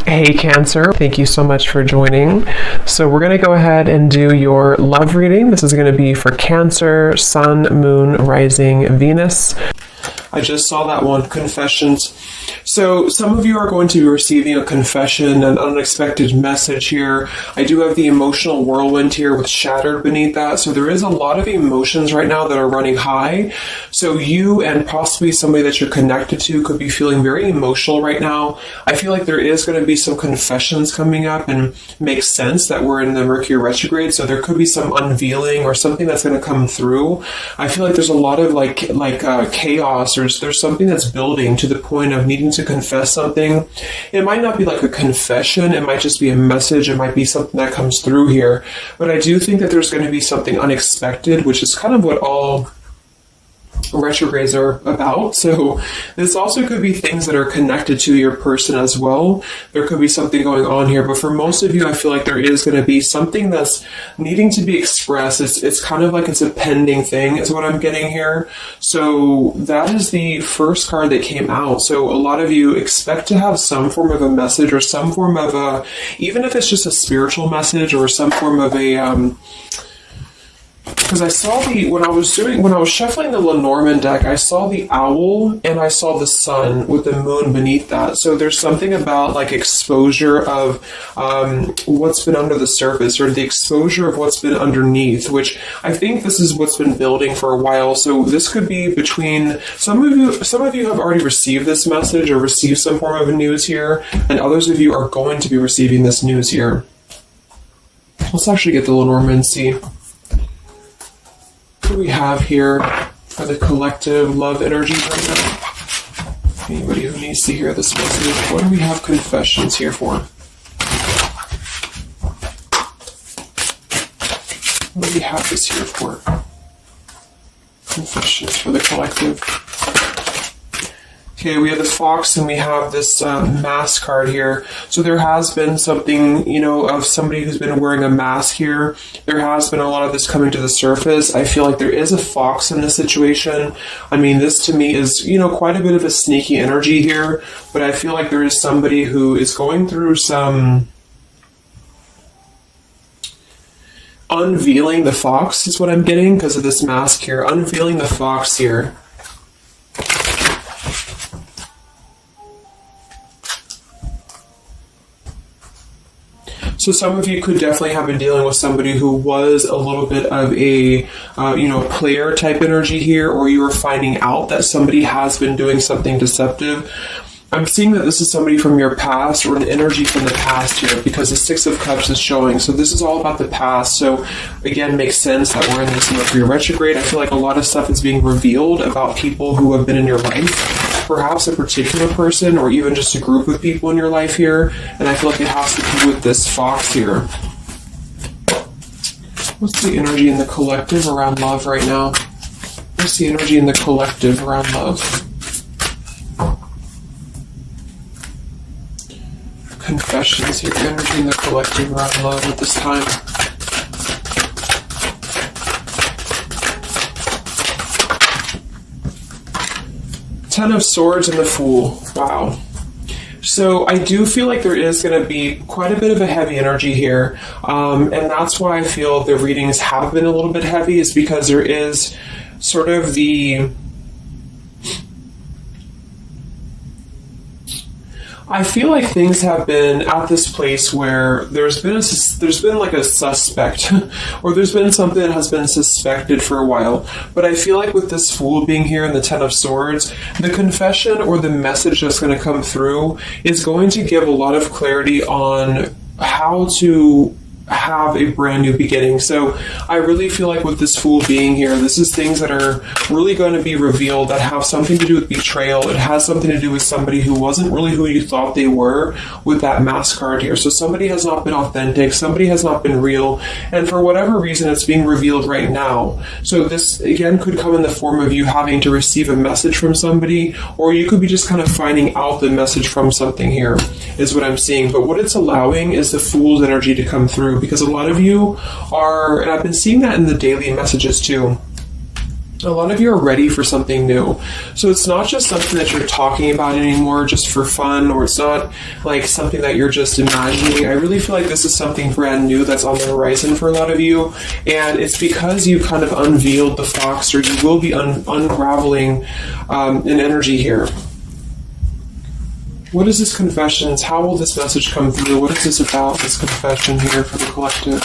Hey Cancer, thank you so much for joining. So we're going to go ahead and do your love reading. This is going to be for Cancer, Sun, Moon, Rising, Venus. I just saw that one, confessions. So some of you are going to be receiving a confession, an unexpected message here. I do have the emotional whirlwind here with shattered beneath that. So there is a lot of emotions right now that are running high. So you and possibly somebody that you're connected to could be feeling very emotional right now. I feel like there is going to be some confessions coming up, and makes sense that we're in the Mercury retrograde. So there could be some unveiling or something that's going to come through. I feel like there's a lot of chaos. There's something that's building to the point of needing to confess something. It might not be like a confession, it might just be a message, it might be something that comes through here. But I do think that there's going to be something unexpected, which is kind of what all retrogrades are about. So this also could be things that are connected to your person as well. There could be something going on here, but for most of you, I feel like there is going to be something that's needing to be expressed. It's kind of like it's a pending thing is what I'm getting here. So that is the first card that came out. So a lot of you expect to have some form of a message or some form of a, even if it's just a spiritual message or some form of a, because I saw when I was shuffling the Lenormand deck, I saw the owl and I saw the sun with the moon beneath that. So there's something about like exposure of what's been under the surface, or the exposure of what's been underneath, which I think this is what's been building for a while. So this could be between some of you have already received this message or received some form of news here, and others of you are going to be receiving this news here. Let's actually get the Lenormand and see what we have here for the collective love energy right now. Anybody who needs to hear this message, what do we have confessions here for? What do we have this here for? Confessions for the collective. Okay, we have this fox and we have this mask card here. So there has been something, of somebody who's been wearing a mask here. There has been a lot of this coming to the surface. I feel like there is a fox in this situation. I mean, this to me is, quite a bit of a sneaky energy here. But I feel like there is somebody who is going through some unveiling the fox is what I'm getting because of this mask here. Unveiling the fox here. So some of you could definitely have been dealing with somebody who was a little bit of a, player type energy here, or you were finding out that somebody has been doing something deceptive. I'm seeing that this is somebody from your past or an energy from the past here because the Six of Cups is showing. So this is all about the past. So again, makes sense that we're in this Mercury retrograde. I feel like a lot of stuff is being revealed about people who have been in your life. Perhaps a particular person or even just a group of people in your life here. And I feel like it has to do with this fox here. What's the energy in the collective around love right now? What's the energy in the collective around love? Confessions here, energy in the collective around love at this time. Ten of Swords and the Fool. Wow. So I do feel like there is going to be quite a bit of a heavy energy here. And that's why I feel the readings have been a little bit heavy, is because there is sort of the... I feel like things have been at this place where there's been like a suspect, or there's been something that has been suspected for a while. But I feel like with this Fool being here in the Ten of Swords, the confession or the message that's going to come through is going to give a lot of clarity on how to have a brand new beginning. So I really feel like with this Fool being here, this is things that are really going to be revealed that have something to do with betrayal. It has something to do with somebody who wasn't really who you thought they were with that mask card here. So somebody has not been authentic, somebody has not been real, and for whatever reason it's being revealed right now. So this again could come in the form of you having to receive a message from somebody, or you could be just kind of finding out the message from something here, is what I'm seeing. But what it's allowing is the Fool's energy to come through, because a lot of you are, and I've been seeing that in the daily messages too, A lot of you are ready for something new. So it's not just something that you're talking about anymore just for fun, or it's not like something that you're just imagining. I really feel like this is something brand new that's on the horizon for a lot of you. And it's because you kind of unveiled the fox, or you will be unraveling an energy here. What is this confessions? How will this message come through? What is this about, this confession here for the collective?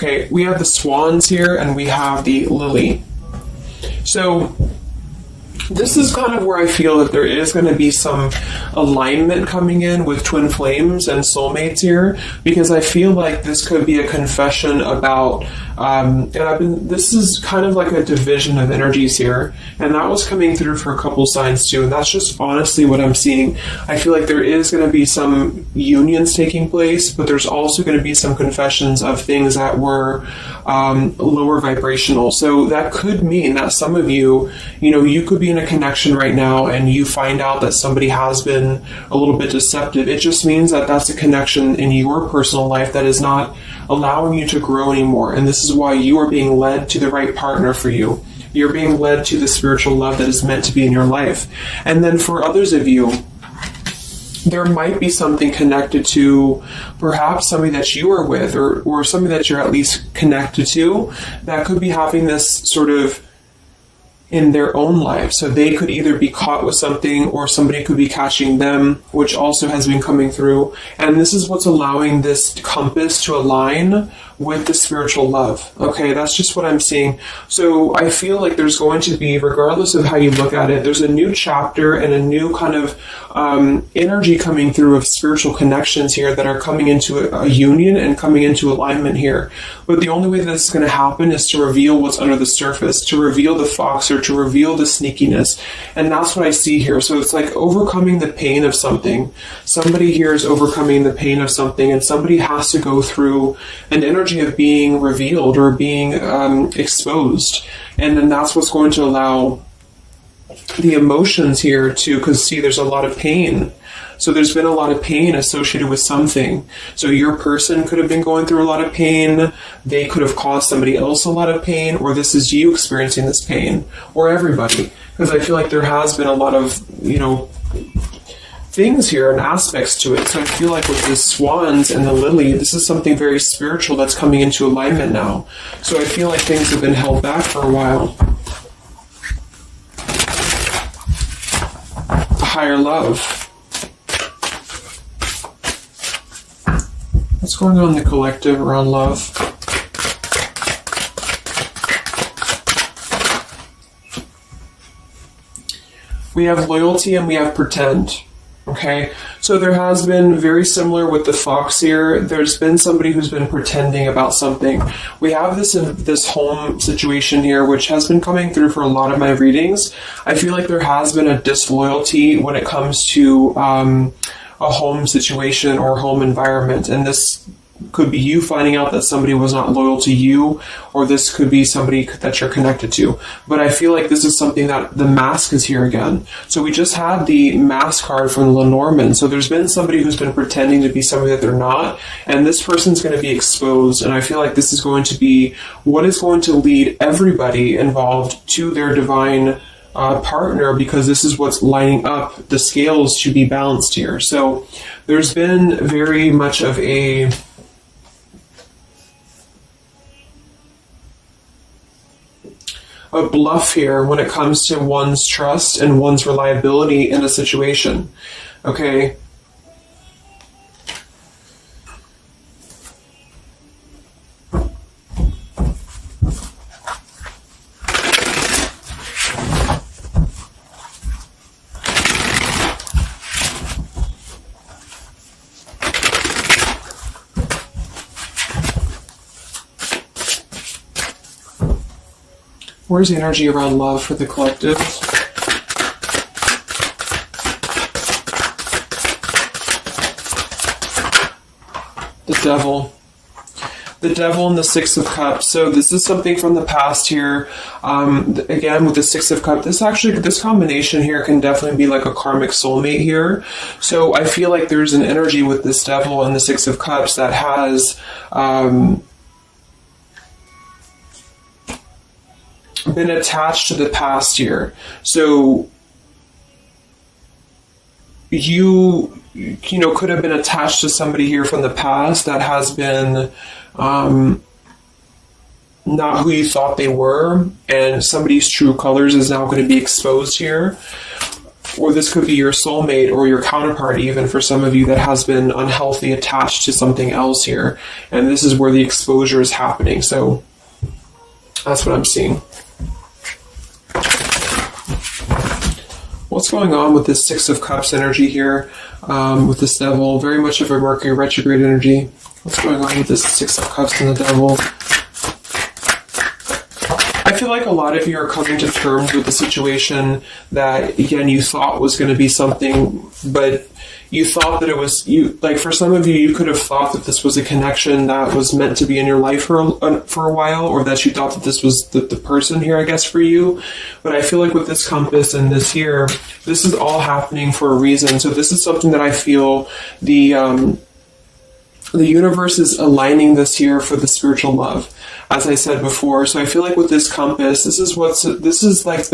Okay, we have the swans here, and we have the lily. So this is kind of where I feel that there is going to be some alignment coming in with twin flames and soulmates here, because I feel like this could be a confession about, this is kind of like a division of energies here, and that was coming through for a couple signs too, and that's just honestly what I'm seeing. I feel like there is going to be some unions taking place, but there's also going to be some confessions of things that were lower vibrational. So that could mean that some of you, you could be in a connection right now and you find out that somebody has been a little bit deceptive. It just means that that's a connection in your personal life that is not allowing you to grow anymore. And this is why you are being led to the right partner for you. You're being led to the spiritual love that is meant to be in your life. And then for others of you, there might be something connected to perhaps somebody that you are with, or somebody that you're at least connected to, that could be having this sort of in their own life. So they could either be caught with something, or somebody could be catching them, which also has been coming through. And this is what's allowing this compass to align with the spiritual love. Okay, that's just what I'm seeing. So I feel like there's going to be, regardless of how you look at it, there's a new chapter and a new kind of energy coming through of spiritual connections here that are coming into a union and coming into alignment here. But the only way that this is going to happen is to reveal what's under the surface, to reveal the fox, or to reveal the sneakiness. And that's what I see here. So it's like overcoming the pain of something. Somebody here is overcoming the pain of something, and somebody has to go through an energy of being revealed or being exposed. And then that's what's going to allow the emotions here to, because see, there's a lot of pain. So there's been a lot of pain associated with something. So your person could have been going through a lot of pain. They could have caused somebody else a lot of pain, or this is you experiencing this pain, or everybody. Because I feel like there has been a lot of, things here and aspects to it. So I feel like with the swans and the lily, this is something very spiritual that's coming into alignment now. So I feel like things have been held back for a while. A higher love. What's going on in the collective around love? We have loyalty and we have pretend. Okay, so there has been, very similar with the fox here, there's been somebody who's been pretending about something. We have this home situation here, which has been coming through for a lot of my readings. I feel like there has been a disloyalty when it comes to a home situation or home environment, and this could be you finding out that somebody was not loyal to you, or this could be somebody that you're connected to. But I feel like this is something that the mask is here again. So we just had the mask card from Lenormand. So there's been somebody who's been pretending to be somebody that they're not, and this person's going to be exposed. And I feel like this is going to be what is going to lead everybody involved to their divine partner, because this is what's lining up the scales to be balanced here. So there's been very much of a bluff here when it comes to one's trust and one's reliability in a situation. Okay. Where's the energy around love for the collective? The devil. The devil and the Six of Cups. So this is something from the past here. Again, with the Six of Cups, this combination here can definitely be like a karmic soulmate here. So I feel like there's an energy with this devil and the Six of Cups that has been attached to the past here. So you could have been attached to somebody here from the past that has been not who you thought they were, and somebody's true colors is now going to be exposed here. Or this could be your soulmate or your counterpart, even for some of you, that has been unhealthy attached to something else here. And this is where the exposure is happening. So that's what I'm seeing. What's going on with this Six of Cups energy here, with this Devil? Very much of a Mercury retrograde energy. What's going on with this Six of Cups and the Devil? I feel like a lot of you are coming to terms with the situation that, again, you thought was going to be something, but you thought that it was, like for some of you, you could have thought that this was a connection that was meant to be in your life for a while, or that you thought that this was the person here, I guess, for you. But I feel like with this compass and this here, this is all happening for a reason. So this is something that I feel the universe is aligning this here for the spiritual love, as I said before. So I feel like with this compass, this is like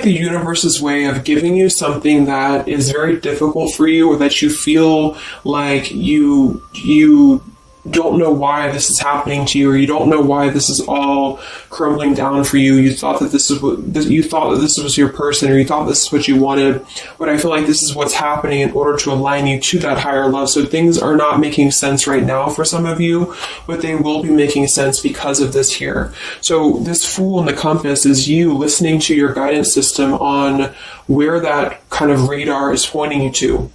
the universe's way of giving you something that is very difficult for you, or that you feel like you don't know why this is happening to you, or you don't know why this is all crumbling down for you. You thought that this was your person, or you thought this is what you wanted. But I feel like this is what's happening in order to align you to that higher love. So things are not making sense right now for some of you, but they will be making sense because of this here. So this Fool in the compass is you listening to your guidance system on where that kind of radar is pointing you to.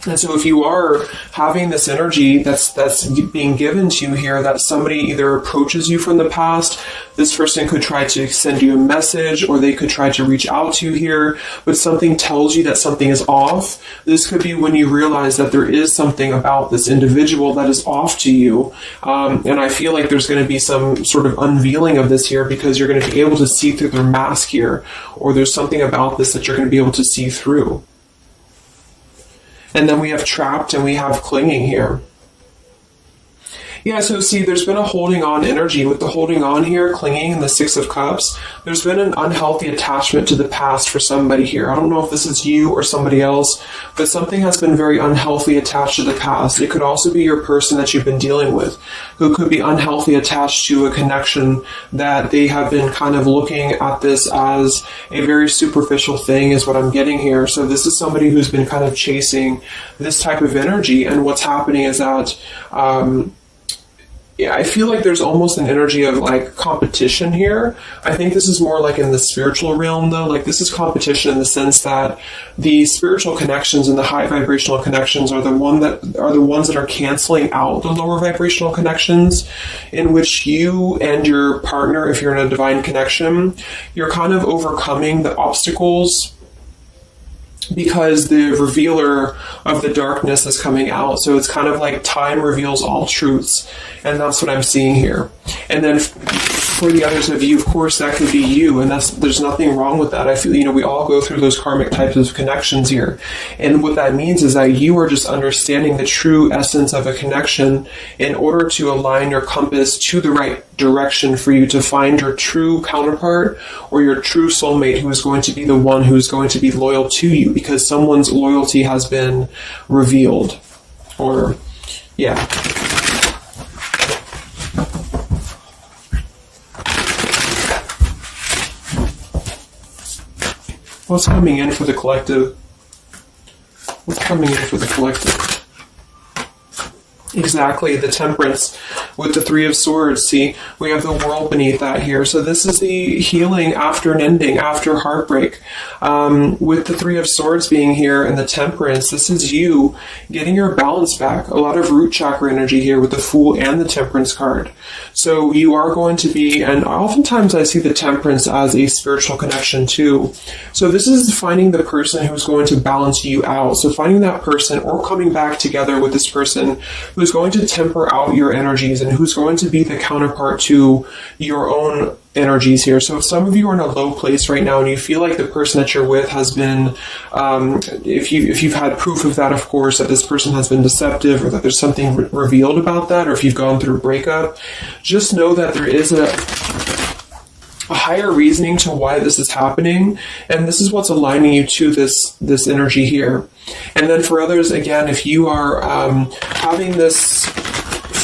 And so if you are having this energy that's being given to you here, that somebody either approaches you from the past, this person could try to send you a message, or they could try to reach out to you here, but something tells you that something is off. This could be when you realize that there is something about this individual that is off to you. And I feel like there's going to be some sort of unveiling of this here, because you're going to be able to see through their mask here, or there's something about this that you're going to be able to see through. And then we have trapped and we have clinging here. Yeah, so see, there's been a holding on energy. With the holding on here, clinging, and the Six of Cups, there's been an unhealthy attachment to the past for somebody here. I don't know if this is you or somebody else, but something has been very unhealthy attached to the past. It could also be your person that you've been dealing with, who could be unhealthy attached to a connection that they have been kind of looking at this as a very superficial thing, is what I'm getting here. So this is somebody who's been kind of chasing this type of energy, and what's happening is that yeah, I feel like there's almost an energy of like competition here. I think this is more like in the spiritual realm though. Like this is competition in the sense that the spiritual connections and the high vibrational connections are the ones that are canceling out the lower vibrational connections, in which you and your partner, if you're in a divine connection, you're kind of overcoming the obstacles, because the revealer of the darkness is coming out. So it's kind of like time reveals all truths, and that's what I'm seeing here. And then for the others of you, of course, that could be you, and there's nothing wrong with that. I feel, we all go through those karmic types of connections here. And what that means is that you are just understanding the true essence of a connection in order to align your compass to the right direction for you to find your true counterpart, or your true soulmate, who is going to be the one who's going to be loyal to you, because someone's loyalty has been revealed. Or, yeah. What's coming in for the collective? What's coming in for the collective? Exactly, the Temperance with the Three of Swords. See, we have the World beneath that here. So this is the healing after an ending, after heartbreak. With the Three of Swords being here and the Temperance, this is you getting your balance back. A lot of root chakra energy here with the Fool and the Temperance card. So you are going to be, and oftentimes I see the Temperance as a spiritual connection too. So this is finding the person who's going to balance you out. So finding that person, or coming back together with this person who's who's going to temper out your energies and who's going to be the counterpart to your own energies here. So if some of you are in a low place right now and you feel like the person that you're with has been, if you've had proof of that, of course, that this person has been deceptive or that there's something revealed about that, or if you've gone through a breakup, just know that there is a higher reasoning to why this is happening, and this is what's aligning you to this energy here. And then for others, again, if you are having this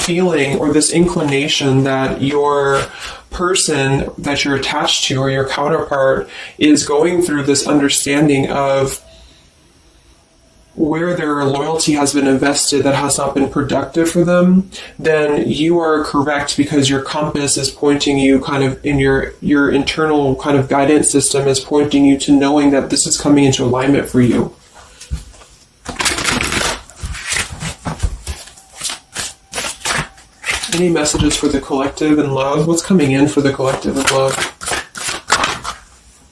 feeling or this inclination that your person that you're attached to or your counterpart is going through this understanding of where their loyalty has been invested that has not been productive for them, then you are correct, because your compass is pointing you kind of in your internal kind of guidance system is pointing you to knowing that this is coming into alignment for you. Any messages for the collective and love? What's coming in for the collective and love?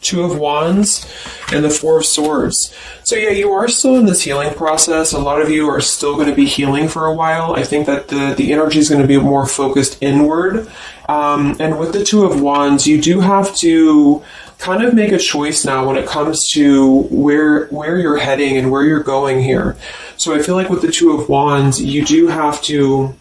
Two of Wands and the Four of Swords. So yeah, you are still in this healing process. A lot of you are still going to be healing for a while. I think that the energy is going to be more focused inward. And with the Two of Wands, you do have to kind of make a choice now when it comes to where you're heading and where you're going here. So I feel like with the Two of Wands, you do have to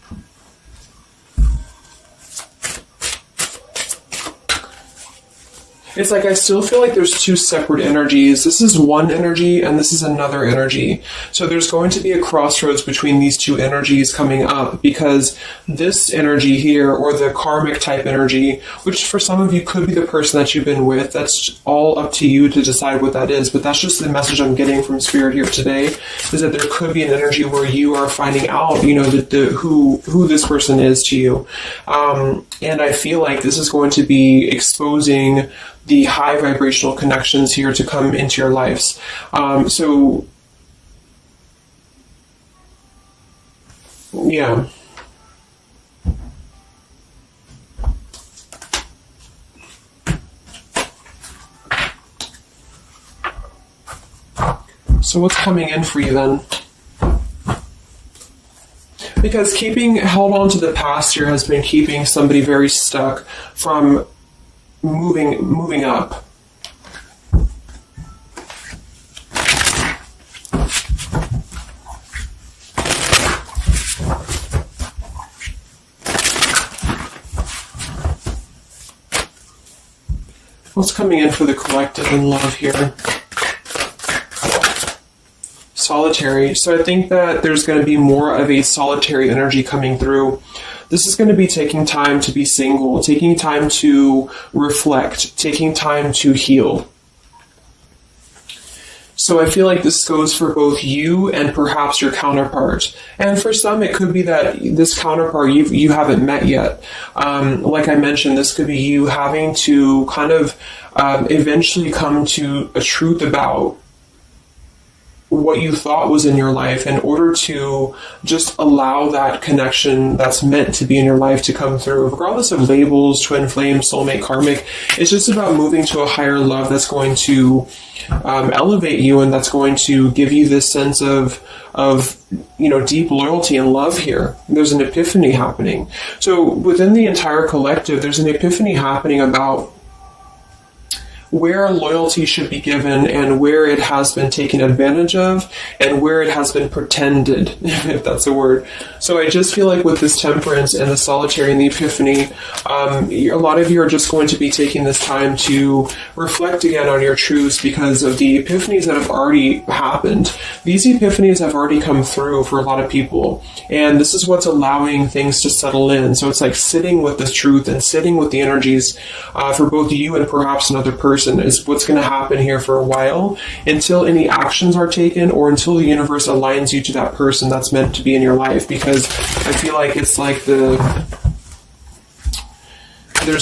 it's like I still feel like there's two separate energies. This is one energy and this is another energy. So there's going to be a crossroads between these two energies coming up, because this energy here, or the karmic type energy, which for some of you could be the person that you've been with, that's all up to you to decide what that is. But that's just the message I'm getting from Spirit here today, is that there could be an energy where you are finding out, you know, who this person is to you. And I feel like this is going to be exposing the high vibrational connections here to come into your lives. So, yeah. So what's coming in for you then? Because held on to the past here has been keeping somebody very stuck from moving up. What's coming in for the collective and love here? Solitary. So I think that there's going to be more of a solitary energy coming through. This is going to be taking time to be single, taking time to reflect, taking time to heal. So I feel like this goes for both you and perhaps your counterpart. And for some, it could be that this counterpart you haven't met yet. Like I mentioned, this could be you having to kind of eventually come to a truth about what you thought was in your life in order to just allow that connection that's meant to be in your life to come through, regardless of labels, twin flame, soulmate, karmic. It's just about moving to a higher love that's going to elevate you, and that's going to give you this sense of deep loyalty and love here. There's an epiphany happening. So within the entire collective, there's an epiphany happening about where loyalty should be given and where it has been taken advantage of and where it has been pretended, if that's a word. So I just feel like with this temperance and the solitary and the epiphany, a lot of you are just going to be taking this time to reflect again on your truths because of the epiphanies that have already happened. These epiphanies have already come through for a lot of people, and this is what's allowing things to settle in. So it's like sitting with the truth and sitting with the energies for both you and perhaps another person is what's going to happen here for a while, until any actions are taken or until the universe aligns you to that person that's meant to be in your life. Because I feel like it's like there's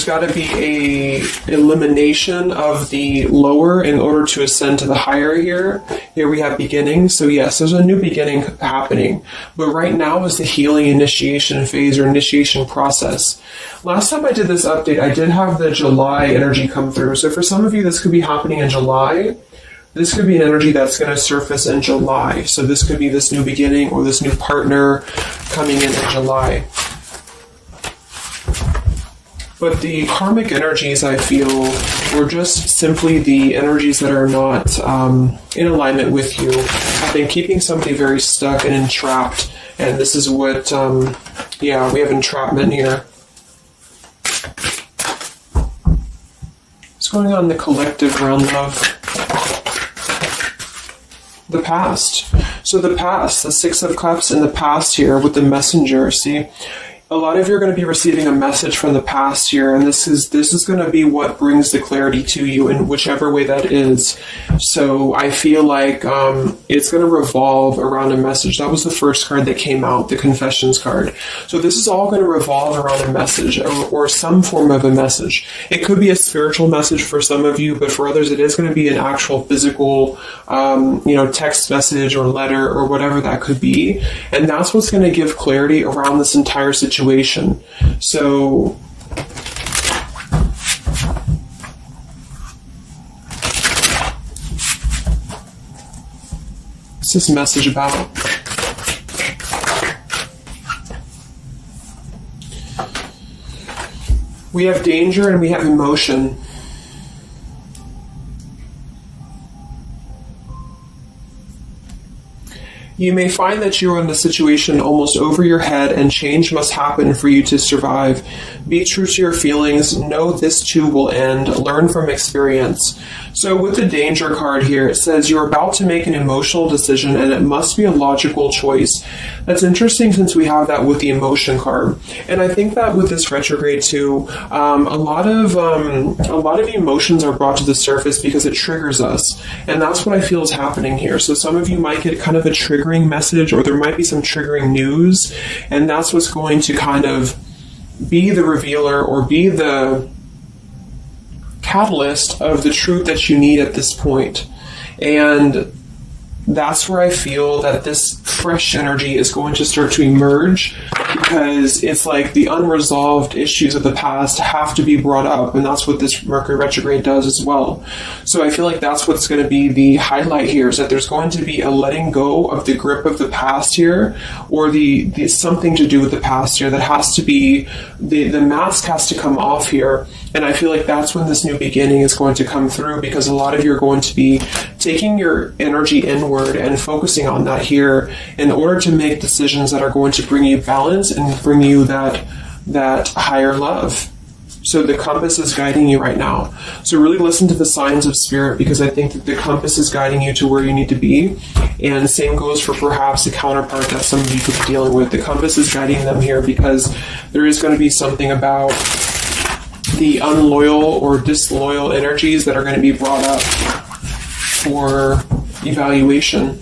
got to be a elimination of the lower in order to ascend to the higher here. Here we have beginning. So yes, there's a new beginning happening. But right now is the healing initiation phase or initiation process. Last time I did this update, I did have the July energy come through. So for some of you, this could be happening in July. This could be an energy that's going to surface in July. So this could be this new beginning or this new partner coming in July. But the karmic energies, I feel, were just simply the energies that are not in alignment with you. Have been keeping somebody very stuck and entrapped. And this is what, yeah, we have entrapment here. What's going on in the collective realm of the past? So the past, the Six of Cups in the past here with the Messenger, see? A lot of you are going to be receiving a message from the past here, and this is going to be what brings the clarity to you in whichever way that is. So I feel like it's going to revolve around a message. That was the first card that came out, the Confessions card. So this is all going to revolve around a message or some form of a message. It could be a spiritual message for some of you, but for others it is going to be an actual physical text message or letter or whatever that could be. And that's what's going to give clarity around this entire situation. So what's this message about? We have danger and we have emotion. You may find that you are in a situation almost over your head and change must happen for you to survive. Be true to your feelings. Know this too will end. Learn from experience. So with the danger card here, it says you're about to make an emotional decision and it must be a logical choice. That's interesting since we have that with the emotion card. And I think that with this retrograde too, a lot of emotions are brought to the surface because it triggers us. And that's what I feel is happening here. So some of you might get kind of a triggering message, or there might be some triggering news, and that's what's going to kind of be the revealer or be the catalyst of the truth that you need at this point. And that's where I feel that this fresh energy is going to start to emerge, because it's like the unresolved issues of the past have to be brought up, and that's what this Mercury retrograde does as well. So I feel like that's what's going to be the highlight here, is that there's going to be a letting go of the grip of the past here, or the something to do with the past here that has to be, the mask has to come off here. And I feel like that's when this new beginning is going to come through, because a lot of you are going to be taking your energy inward and focusing on that here in order to make decisions that are going to bring you balance and bring you that higher love. So the compass is guiding you right now. So really listen to the signs of spirit, because I think that the compass is guiding you to where you need to be. And same goes for perhaps the counterpart that some of you could be dealing with. The compass is guiding them here because there is going to be something about the unloyal or disloyal energies that are going to be brought up for evaluation.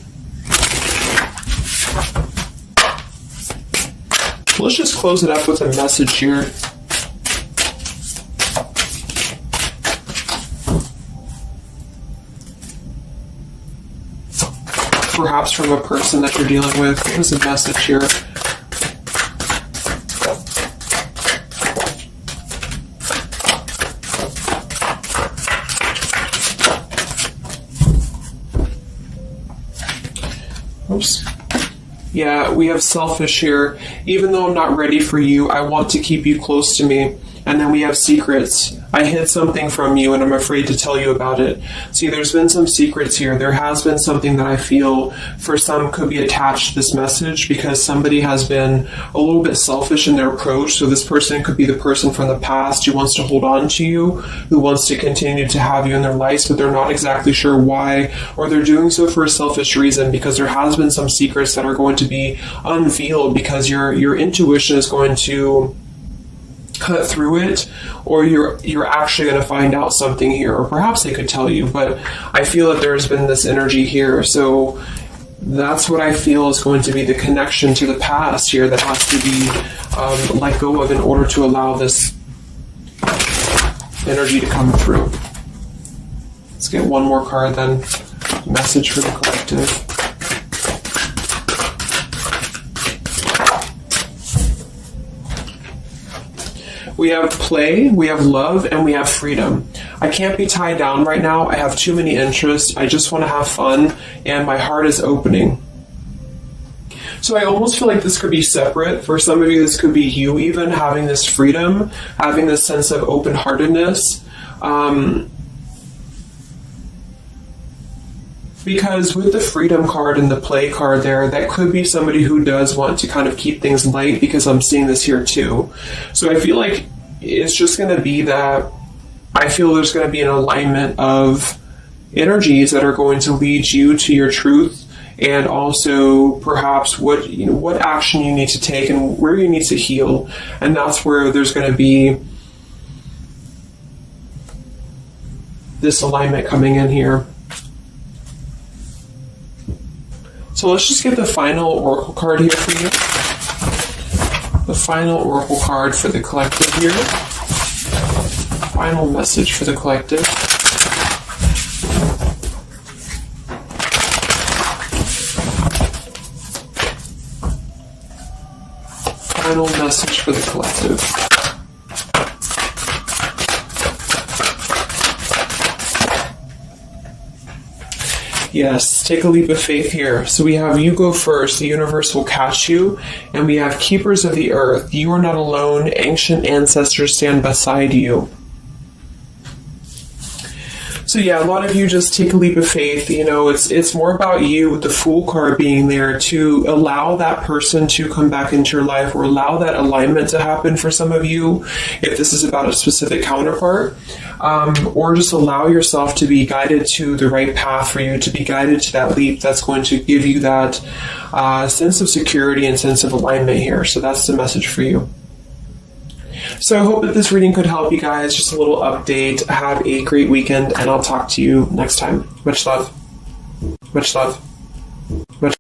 Let's just close it up with a message here. Perhaps from a person that you're dealing with. What is the message here? Oops. Yeah, we have selfish here. Even though I'm not ready for you, I want to keep you close to me. And then we have secrets. I hid something from you and I'm afraid to tell you about it. See, there's been some secrets here. There has been something that I feel for some could be attached to this message, because somebody has been a little bit selfish in their approach. So this person could be the person from the past who wants to hold on to you, who wants to continue to have you in their lives, but they're not exactly sure why, or they're doing so for a selfish reason, because there has been some secrets that are going to be unveiled, because your intuition is going to cut through it, or you're actually going to find out something here, or perhaps they could tell you, but I feel that there's been this energy here. So that's what I feel is going to be the connection to the past here that has to be let go of in order to allow this energy to come through. Let's get one more card then. Message for the collective. We have play, we have love, and we have freedom. I can't be tied down right now. I have too many interests. I just want to have fun, and my heart is opening. So I almost feel like this could be separate. For some of you, this could be you even having this freedom, having this sense of open-heartedness. Because with the freedom card and the play card there, that could be somebody who does want to kind of keep things light, because I'm seeing this here too. So I feel like it's just going to be that I feel there's going to be an alignment of energies that are going to lead you to your truth, and also perhaps what action you need to take and where you need to heal. And that's where there's going to be this alignment coming in here. So let's just get the final oracle card here for you. The final oracle card for the collective here. Final message for the collective. Final message for the collective. Yes, take a leap of faith here. So we have you go first, the universe will catch you. And we have keepers of the earth. You are not alone. Ancient ancestors stand beside you. So yeah, a lot of you just take a leap of faith. It's more about you with the Fool card being there to allow that person to come back into your life, or allow that alignment to happen for some of you, if this is about a specific counterpart, or just allow yourself to be guided to the right path for you, to be guided to that leap that's going to give you that sense of security and sense of alignment here. So that's the message for you. So I hope that this reading could help you guys. Just a little update. Have a great weekend, and I'll talk to you next time. Much love. Much love.